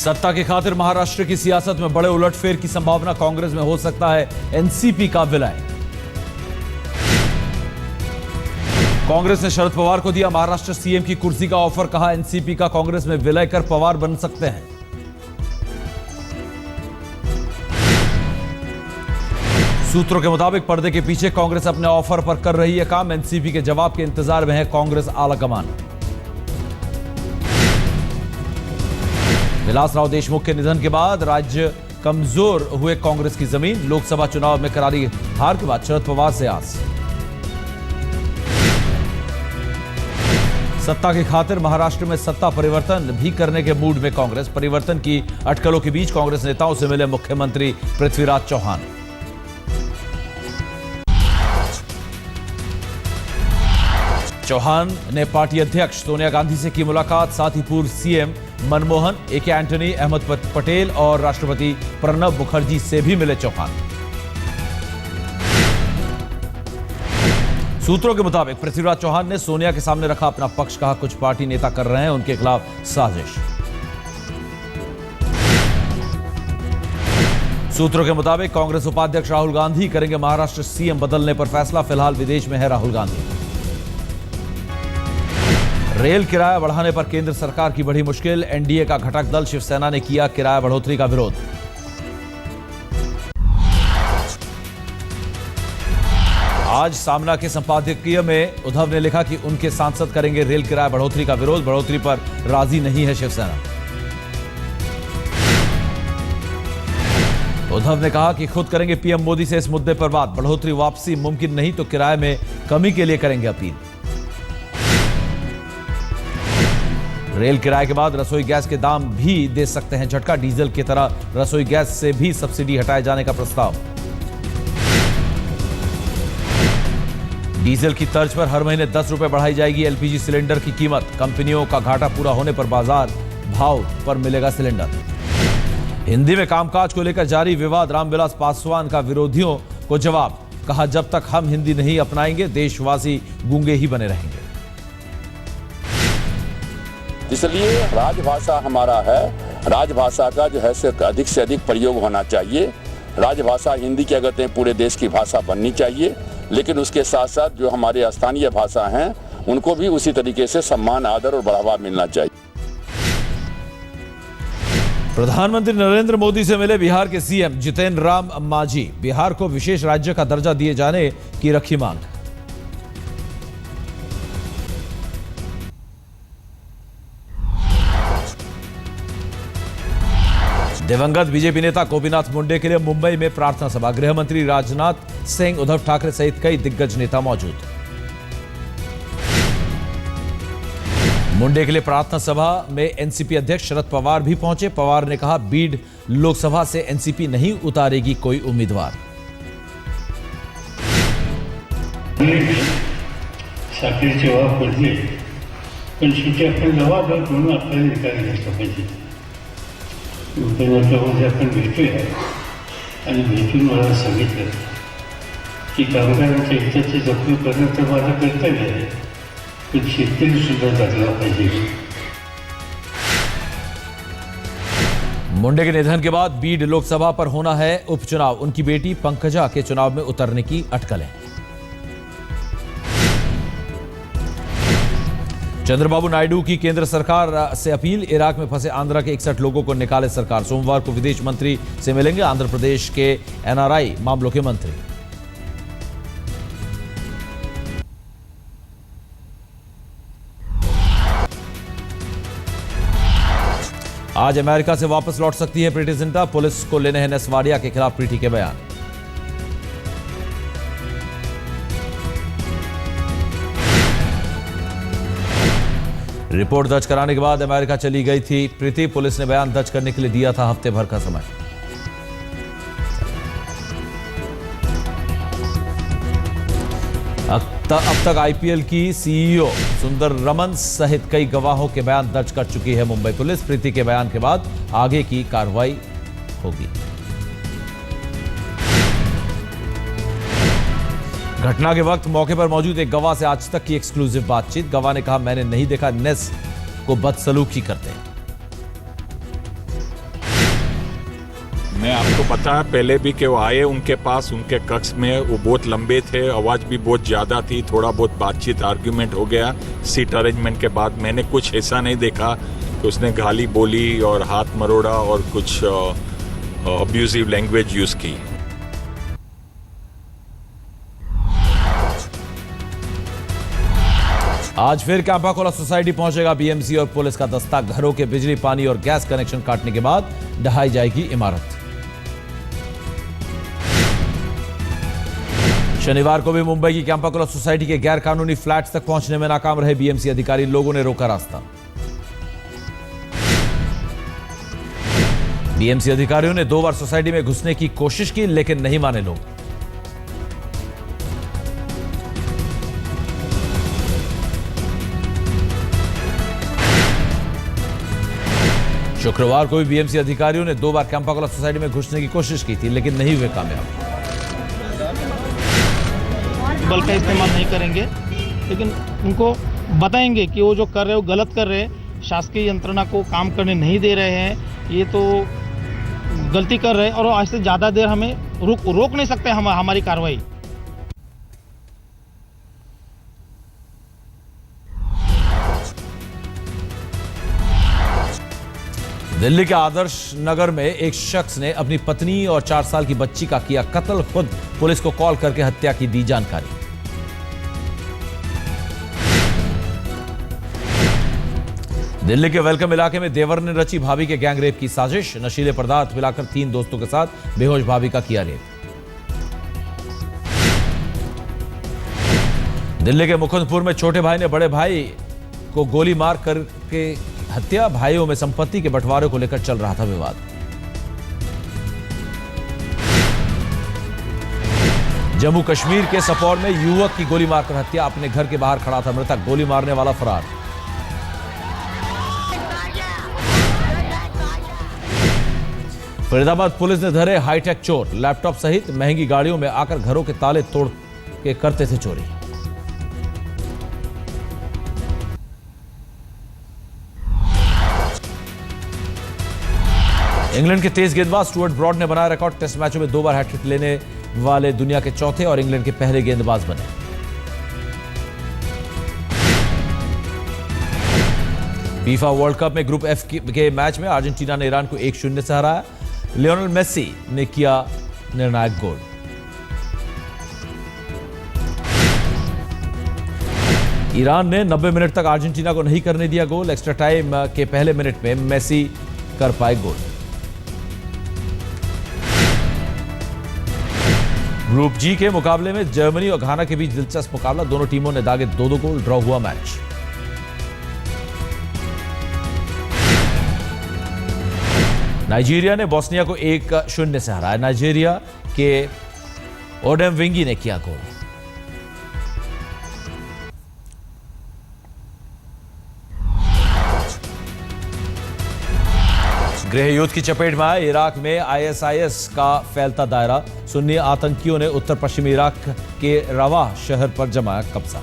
सत्ता की खातिर महाराष्ट्र की सियासत में बड़े उलटफेर की संभावना, कांग्रेस में हो सकता है एनसीपी का विलय। कांग्रेस ने शरद पवार को दिया महाराष्ट्र सीएम की कुर्सी का ऑफर, कहा एनसीपी का कांग्रेस में विलय कर पवार बन सकते हैं। सूत्रों के मुताबिक पर्दे के पीछे कांग्रेस अपने ऑफर पर कर रही है काम, एनसीपी के जवाब के इंतजार में है कांग्रेस आलाकमान। विलासराव देशमुख के निधन के बाद राज्य कमजोर हुए कांग्रेस की जमीन, लोकसभा चुनाव में करारी हार के बाद शरद पवार से आस। सत्ता की खातिर महाराष्ट्र में सत्ता परिवर्तन भी करने के मूड में कांग्रेस, परिवर्तन की अटकलों के बीच कांग्रेस नेताओं से मिले मुख्यमंत्री पृथ्वीराज चौहान। चौहान ने पार्टी अध्यक्ष सोनिया गांधी से की मुलाकात, साथ ही पूर्व सीएम मनमोहन, एके एंटनी, अहमद पटेल और राष्ट्रपति प्रणब मुखर्जी से भी मिले चौहान। सूत्रों के मुताबिक पृथ्वीराज चौहान ने सोनिया के सामने रखा अपना पक्ष, कहा कुछ पार्टी नेता कर रहे हैं उनके खिलाफ साजिश। सूत्रों के मुताबिक कांग्रेस उपाध्यक्ष राहुल गांधी करेंगे महाराष्ट्र सीएम बदलने पर फैसला, फिलहाल विदेश में है राहुल गांधी। रेल किराया बढ़ाने पर केंद्र सरकार की बढ़ी मुश्किल, एनडीए का घटक दल शिवसेना ने किया किराया बढ़ोतरी का विरोध। आज सामना के संपादकीय में उद्धव ने लिखा कि उनके सांसद करेंगे रेल किराया बढ़ोतरी का विरोध, बढ़ोतरी पर राजी नहीं है शिवसेना। उद्धव ने कहा कि खुद करेंगे पीएम मोदी से इस मुद्दे पर बात, बढ़ोतरी वापसी मुमकिन नहीं तो किराए में कमी के लिए करेंगे अपील। रेल किराए के बाद रसोई गैस के दाम भी दे सकते हैं झटका, डीजल की तरह रसोई गैस से भी सब्सिडी हटाए जाने का प्रस्ताव। डीजल की तर्ज पर हर महीने 10 रुपए बढ़ाई जाएगी एलपीजी सिलेंडर की कीमत, कंपनियों का घाटा पूरा होने पर बाजार भाव पर मिलेगा सिलेंडर। हिंदी में कामकाज को लेकर जारी विवाद, रामविलास पासवान का विरोधियों को जवाब, कहा जब तक हम हिंदी नहीं अपनाएंगे देशवासी गूंगे ही बने रहेंगे। इसलिए राजभाषा हमारा है, राजभाषा का जो है अधिक से अधिक प्रयोग होना चाहिए। राजभाषा हिंदी की अगर पूरे देश की भाषा बननी चाहिए, लेकिन उसके साथ साथ जो हमारे स्थानीय भाषा हैं उनको भी उसी तरीके से सम्मान, आदर और बढ़ावा मिलना चाहिए। प्रधानमंत्री नरेंद्र मोदी से मिले बिहार के सीएम जितेंद्र राम मांझी, बिहार को विशेष राज्य का दर्जा दिए जाने की रखी मांग। दिवंगत बीजेपी नेता गोपीनाथ मुंडे के लिए मुंबई में प्रार्थना सभा, गृह मंत्री राजनाथ सिंह, उद्धव ठाकरे सहित कई दिग्गज नेता मौजूद। मुंडे के लिए प्रार्थना सभा में एनसीपी अध्यक्ष शरद पवार भी पहुंचे। पवार ने कहा बीड लोकसभा से एनसीपी नहीं उतारेगी कोई उम्मीदवार। साखरेचे वाव पडले पण शेवटी आपण जबाबदार म्हणून आपल्याला निकाल घेतला पाहिजे। आपण भेटूया आणि भेटून मला सांगितलं की कामगारांच्या हिताची जपणूक करणं तर माझं कर्तव्य आहे, पण शेतकरी सुद्धा जगला पाहिजे। मुंडे के निधन के बाद बीड लोकसभा पर होना है उपचुनाव, उनकी बेटी पंकजा के चुनाव में उतरने की अटकलें। चंद्रबाबू नायडू की केंद्र सरकार से अपील, इराक में फंसे आंध्रा के 61 लोगों को निकाले सरकार, सोमवार को विदेश मंत्री से मिलेंगे आंध्र प्रदेश के एनआरआई मामलों के मंत्री। आज अमेरिका से वापस लौट सकती है प्रीति जिंटा, पुलिस को लेने हैं नसवाड़िया के खिलाफ प्रीति के बयान। रिपोर्ट दर्ज कराने के बाद अमेरिका चली गई थी प्रीति, पुलिस ने बयान दर्ज करने के लिए दिया था हफ्ते भर का समय। अब तक आईपीएल की सीईओ सुंदर रमन सहित कई गवाहों के बयान दर्ज कर चुकी है मुंबई पुलिस। प्रीति के बयान के बाद आगे की कार्रवाई होगी। घटना के वक्त मौके पर मौजूद एक गवाह से आज तक की एक्सक्लूसिव बातचीत। गवाह ने कहा मैंने नहीं देखा नेस को बदसलूकी करते। मैं आपको पता है पहले भी कि वो आए उनके पास, उनके कक्ष में, वो बहुत लंबे थे, आवाज़ भी बहुत ज़्यादा थी, थोड़ा बहुत बातचीत आर्ग्यूमेंट हो गया सीट अरेंजमेंट के बाद। मैंने कुछ ऐसा नहीं देखा कि उसने गाली बोली और हाथ मरोड़ा और कुछ अब्यूजिव लैंग्वेज यूज़ की। आज फिर कैंपाकोला सोसाइटी पहुंचेगा बीएमसी और पुलिस का दस्ता। घरों के बिजली, पानी और गैस कनेक्शन काटने के बाद ढहाई जाएगी इमारत। शनिवार को भी मुंबई की कैंपाकोला सोसाइटी के गैर कानूनी फ्लैट्स तक पहुंचने में नाकाम रहे बीएमसी अधिकारी। लोगों ने रोका रास्ता। बीएमसी अधिकारियों ने 2 बार सोसाइटी में घुसने की कोशिश की, लेकिन नहीं माने लोग। शुक्रवार को भी बीएमसी अधिकारियों ने 2 बार कैंपाकोला सोसाइटी में घुसने की कोशिश की थी, लेकिन नहीं हुए कामयाब। बल का इस्तेमाल नहीं करेंगे, लेकिन उनको बताएंगे कि वो जो कर रहे हो गलत कर रहे हैं, शासकीय यंत्रणा को काम करने नहीं दे रहे हैं, ये तो गलती कर रहे हैं और आज से ज़्यादा देर हमें रोक नहीं सकते हमारी कार्रवाई। दिल्ली के आदर्श नगर में एक शख्स ने अपनी पत्नी और 4 साल की बच्ची का किया कत्ल। खुद पुलिस को कॉल करके हत्या की दी जानकारी। दिल्ली के वेलकम इलाके में देवर ने रची भाभी के गैंग रेप की साजिश। नशीले पदार्थ पिलाकर 3 दोस्तों के साथ बेहोश भाभी का किया रेप। दिल्ली के मुकुंदपुर में छोटे भाई ने बड़े भाई को गोली मार करके हत्या। भाइयों में संपत्ति के बंटवारे को लेकर चल रहा था विवाद। जम्मू कश्मीर के सपौर में युवक की गोली मारकर हत्या। अपने घर के बाहर खड़ा था मृतक, गोली मारने वाला फरार। फरीदाबाद पुलिस ने धरे हाईटेक चोर। लैपटॉप सहित महंगी गाड़ियों में आकर घरों के ताले तोड़ के करते थे चोरी। इंग्लैंड के तेज गेंदबाज स्टुअर्ट ब्रॉड ने बनाया रिकॉर्ड। टेस्ट मैचों में 2 बार हैट्रिक लेने वाले दुनिया के चौथे और इंग्लैंड के पहले गेंदबाज बने। फीफा वर्ल्ड कप में ग्रुप एफ के मैच में अर्जेंटीना ने ईरान को 1-0 से हराया। लियोनेल मेसी ने किया निर्णायक गोल। ईरान ने 90 मिनट तक अर्जेंटीना को नहीं करने दिया गोल। एक्स्ट्रा टाइम के पहले मिनट में मेसी कर पाए गोल। ग्रुप जी के मुकाबले में जर्मनी और घाना के बीच दिलचस्प मुकाबला। दोनों टीमों ने दागे 2-2 गोल। ड्रॉ हुआ मैच। नाइजीरिया ने बोस्निया को 1-0 से हराया। नाइजीरिया के ओडेम विंगी ने किया गोल। गृह युद्ध की चपेट में आए इराक में आईएसआईएस का फैलता दायरा। सुन्नी आतंकियों ने उत्तर पश्चिमी इराक के रवाह शहर पर जमाया कब्जा।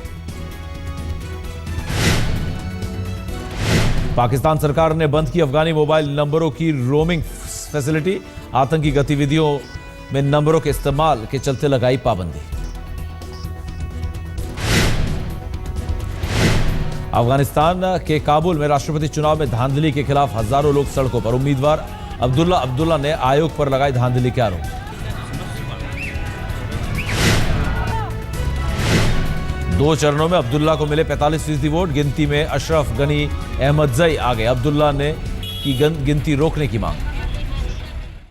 पाकिस्तान सरकार ने बंद की अफगानी मोबाइल नंबरों की रोमिंग फैसिलिटी। आतंकी गतिविधियों में नंबरों के इस्तेमाल के चलते लगाई पाबंदी। अफगानिस्तान के काबुल में राष्ट्रपति चुनाव में धांधली के खिलाफ हजारों लोग सड़कों पर। उम्मीदवार अब्दुल्ला ने आयोग पर लगाए धांधली के आरोप। दो चरणों में अब्दुल्ला को मिले 45% वोट। गिनती में अशरफ गनी अहमदजई आगे। अब्दुल्ला ने की गिनती रोकने की मांग।